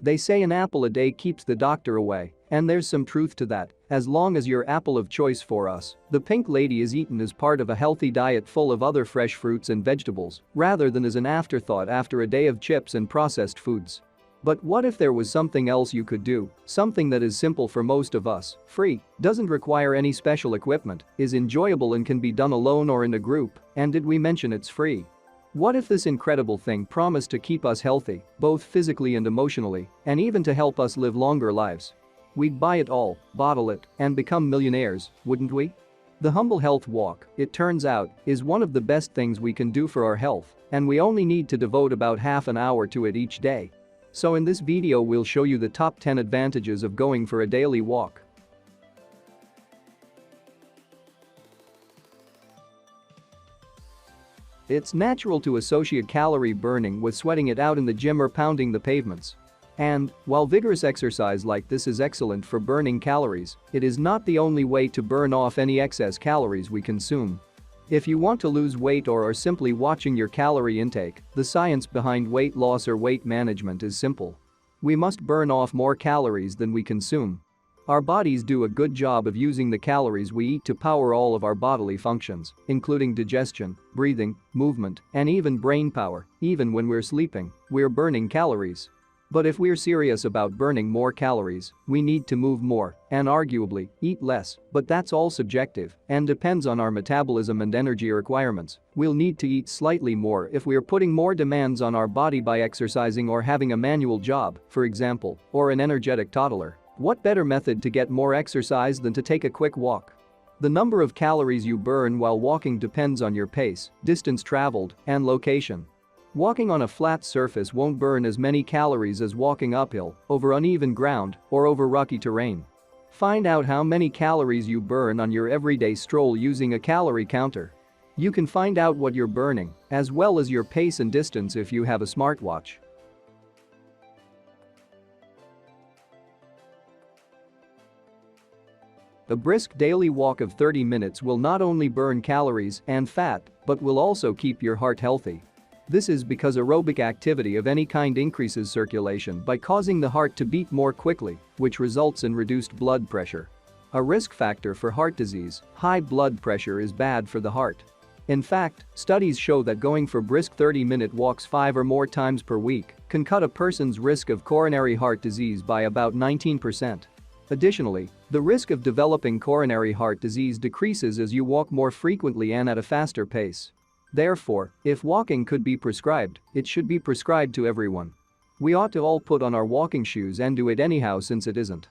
They say an apple a day keeps the doctor away, and there's some truth to that, as long as your apple of choice for us, the pink lady, is eaten as part of a healthy diet full of other fresh fruits and vegetables, rather than as an afterthought after a day of chips and processed foods. But what if there was something else you could do, something that is simple for most of us, free, doesn't require any special equipment, is enjoyable and can be done alone or in a group, and did we mention it's free? What if this incredible thing promised to keep us healthy, both physically and emotionally, and even to help us live longer lives? We'd buy it all, bottle it, and become millionaires, wouldn't we? The Humble Health Walk, it turns out, is one of the best things we can do for our health, and we only need to devote about half an hour to it each day. So in this video we'll show you the top 10 advantages of going for a daily walk. It's natural to associate calorie burning with sweating it out in the gym or pounding the pavements. And, while vigorous exercise like this is excellent for burning calories, it is not the only way to burn off any excess calories we consume. If you want to lose weight or are simply watching your calorie intake, the science behind weight loss or weight management is simple. We must burn off more calories than we consume. Our bodies do a good job of using the calories we eat to power all of our bodily functions, including digestion, breathing, movement, and even brain power. Even when we're sleeping, we're burning calories. But if we're serious about burning more calories, we need to move more and arguably eat less, but that's all subjective and depends on our metabolism and energy requirements. We'll need to eat slightly more if we're putting more demands on our body by exercising or having a manual job, for example, or an energetic toddler. What better method to get more exercise than to take a quick walk? The number of calories you burn while walking depends on your pace, distance traveled, and location. Walking on a flat surface won't burn as many calories as walking uphill, over uneven ground, or over rocky terrain. Find out how many calories you burn on your everyday stroll using a calorie counter. You can find out what you're burning, as well as your pace and distance if you have a smartwatch. A brisk daily walk of 30 minutes will not only burn calories and fat, but will also keep your heart healthy. This is because aerobic activity of any kind increases circulation by causing the heart to beat more quickly, which results in reduced blood pressure. A risk factor for heart disease, high blood pressure is bad for the heart. In fact, studies show that going for brisk 30-minute walks 5 or more times per week can cut a person's risk of coronary heart disease by about 19%. Additionally, the risk of developing coronary heart disease decreases as you walk more frequently and at a faster pace. Therefore, if walking could be prescribed, it should be prescribed to everyone. We ought to all put on our walking shoes and do it anyhow since it isn't.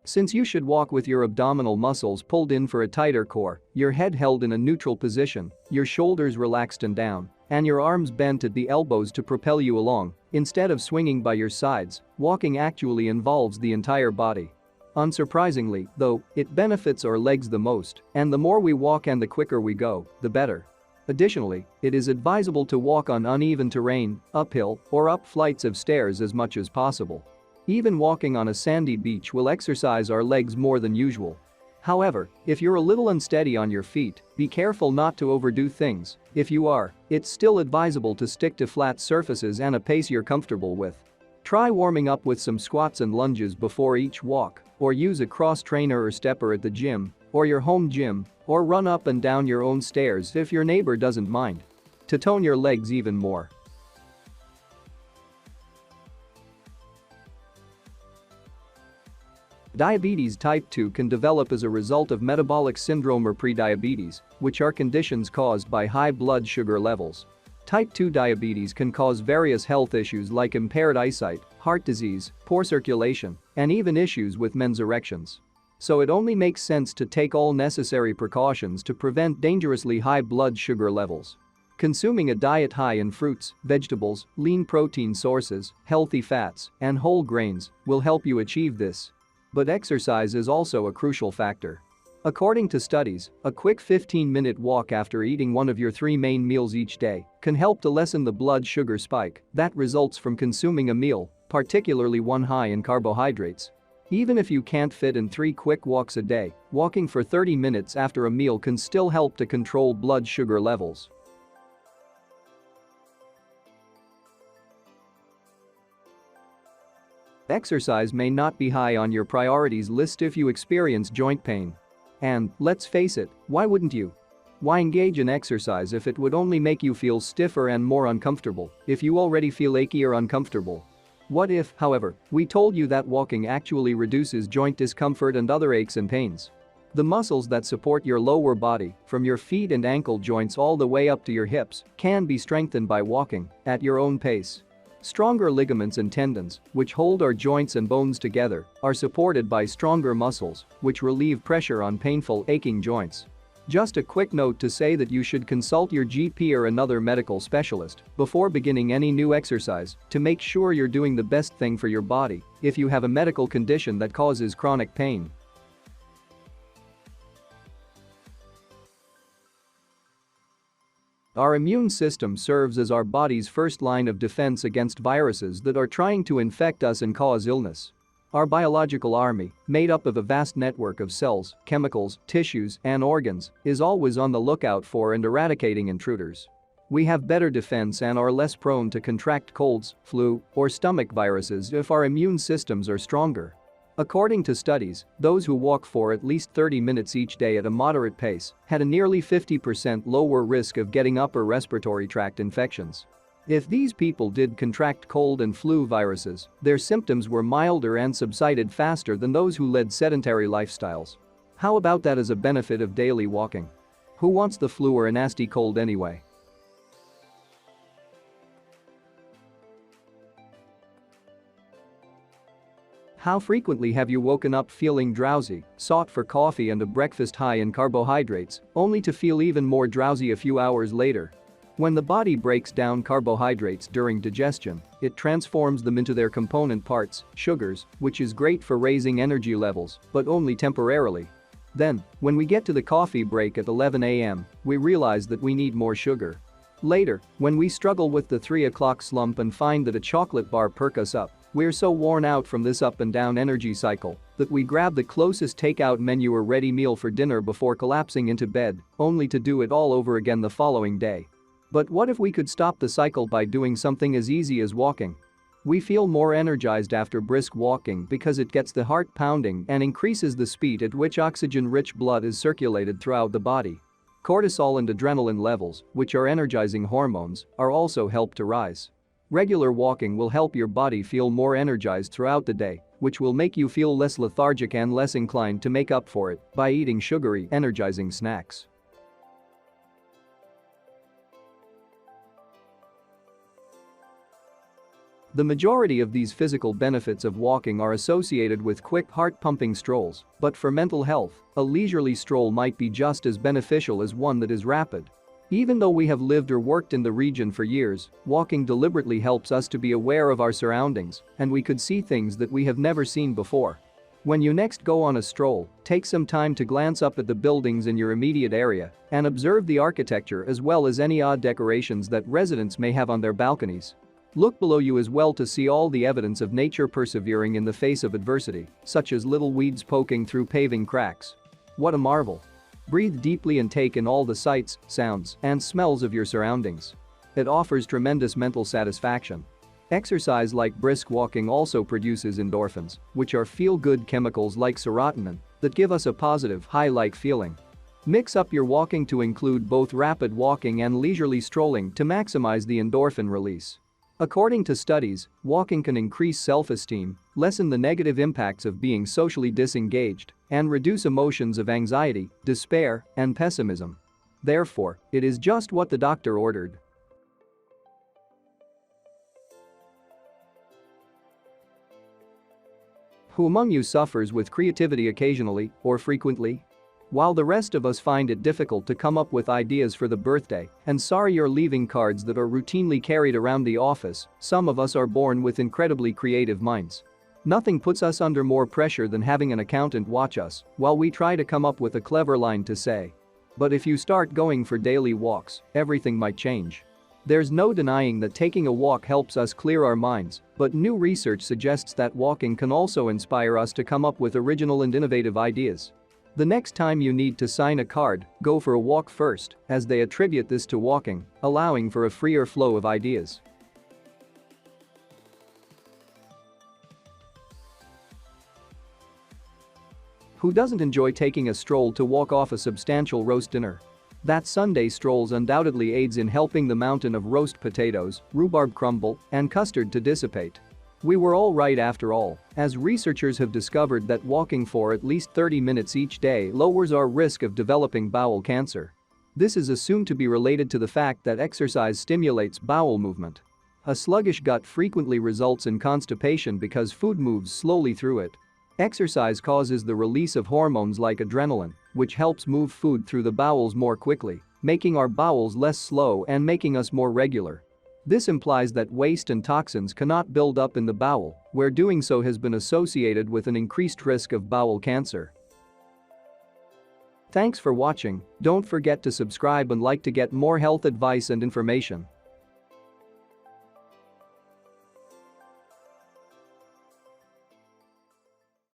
Since you should walk with your abdominal muscles pulled in for a tighter core, your head held in a neutral position, your shoulders relaxed and down, and your arms bent at the elbows to propel you along, instead of swinging by your sides, walking actually involves the entire body. Unsurprisingly, though, it benefits our legs the most, and the more we walk and the quicker we go, the better. Additionally, it is advisable to walk on uneven terrain, uphill, or up flights of stairs as much as possible. Even walking on a sandy beach will exercise our legs more than usual. However, if you're a little unsteady on your feet, be careful not to overdo things. If you are, it's still advisable to stick to flat surfaces and a pace you're comfortable with. Try warming up with some squats and lunges before each walk, or use a cross trainer or stepper at the gym, or your home gym, or run up and down your own stairs if your neighbor doesn't mind. To tone your legs even more. Diabetes type 2 can develop as a result of metabolic syndrome or prediabetes, which are conditions caused by high blood sugar levels. Type 2 diabetes can cause various health issues like impaired eyesight, heart disease, poor circulation, and even issues with men's erections. So it only makes sense to take all necessary precautions to prevent dangerously high blood sugar levels. Consuming a diet high in fruits, vegetables, lean protein sources, healthy fats, and whole grains will help you achieve this. But exercise is also a crucial factor. According to studies, a quick 15-minute walk after eating one of your 3 main meals each day can help to lessen the blood sugar spike that results from consuming a meal, particularly one high in carbohydrates. Even if you can't fit in 3 quick walks a day, walking for 30 minutes after a meal can still help to control blood sugar levels. Exercise may not be high on your priorities list if you experience joint pain. And, let's face it, why wouldn't you? Why engage in exercise if it would only make you feel stiffer and more uncomfortable if you already feel achy or uncomfortable? What if, however, we told you that walking actually reduces joint discomfort and other aches and pains? The muscles that support your lower body, from your feet and ankle joints all the way up to your hips, can be strengthened by walking at your own pace. Stronger ligaments and tendons, which hold our joints and bones together, are supported by stronger muscles, which relieve pressure on painful, aching joints. Just a quick note to say that you should consult your GP or another medical specialist before beginning any new exercise to make sure you're doing the best thing for your body if you have a medical condition that causes chronic pain. Our immune system serves as our body's first line of defense against viruses that are trying to infect us and cause illness. Our biological army, made up of a vast network of cells, chemicals, tissues, and organs, is always on the lookout for and eradicating intruders. We have better defense and are less prone to contract colds, flu, or stomach viruses if our immune systems are stronger. According to studies, those who walk for at least 30 minutes each day at a moderate pace had a nearly 50% lower risk of getting upper respiratory tract infections. If these people did contract cold and flu viruses, their symptoms were milder and subsided faster than those who led sedentary lifestyles. How about that as a benefit of daily walking? Who wants the flu or a nasty cold anyway? How frequently have you woken up feeling drowsy, sought for coffee and a breakfast high in carbohydrates, only to feel even more drowsy a few hours later? When the body breaks down carbohydrates during digestion, it transforms them into their component parts, sugars, which is great for raising energy levels, but only temporarily. Then, when we get to the coffee break at 11 a.m., we realize that we need more sugar. Later, when we struggle with the 3 o'clock slump and find that a chocolate bar perks us up, we're so worn out from this up and down energy cycle that we grab the closest takeout menu or ready meal for dinner before collapsing into bed, only to do it all over again the following day. But what if we could stop the cycle by doing something as easy as walking? We feel more energized after brisk walking because it gets the heart pounding and increases the speed at which oxygen-rich blood is circulated throughout the body. Cortisol and adrenaline levels, which are energizing hormones, are also helped to rise. Regular walking will help your body feel more energized throughout the day, which will make you feel less lethargic and less inclined to make up for it by eating sugary, energizing snacks. The majority of these physical benefits of walking are associated with quick heart-pumping strolls, but for mental health, a leisurely stroll might be just as beneficial as one that is rapid. Even though we have lived or worked in the region for years, walking deliberately helps us to be aware of our surroundings, and we could see things that we have never seen before. When you next go on a stroll, take some time to glance up at the buildings in your immediate area and observe the architecture as well as any odd decorations that residents may have on their balconies. Look below you as well to see all the evidence of nature persevering in the face of adversity, such as little weeds poking through paving cracks. What a marvel! Breathe deeply and take in all the sights, sounds, and smells of your surroundings. It offers tremendous mental satisfaction. Exercise like brisk walking also produces endorphins, which are feel-good chemicals like serotonin that give us a positive, high-like feeling. Mix up your walking to include both rapid walking and leisurely strolling to maximize the endorphin release. According to studies, walking can increase self-esteem, lessen the negative impacts of being socially disengaged, and reduce emotions of anxiety, despair, and pessimism. Therefore, it is just what the doctor ordered. Who among you suffers with creativity occasionally or frequently? While the rest of us find it difficult to come up with ideas for the birthday and sorry you're leaving cards that are routinely carried around the office, some of us are born with incredibly creative minds. Nothing puts us under more pressure than having an accountant watch us while we try to come up with a clever line to say. But if you start going for daily walks, everything might change. There's no denying that taking a walk helps us clear our minds, but new research suggests that walking can also inspire us to come up with original and innovative ideas. The next time you need to sign a card, go for a walk first, as they attribute this to walking, allowing for a freer flow of ideas. Who doesn't enjoy taking a stroll to walk off a substantial roast dinner? That Sunday strolls undoubtedly aids in helping the mountain of roast potatoes, rhubarb crumble, and custard to dissipate. We were all right after all, as researchers have discovered that walking for at least 30 minutes each day lowers our risk of developing bowel cancer. This is assumed to be related to the fact that exercise stimulates bowel movement. A sluggish gut frequently results in constipation because food moves slowly through it. Exercise causes the release of hormones like adrenaline, which helps move food through the bowels more quickly, making our bowels less slow and making us more regular. This implies that waste and toxins cannot build up in the bowel, where doing so has been associated with an increased risk of bowel cancer. Thanks for watching. Don't forget to subscribe and like to get more health advice and information.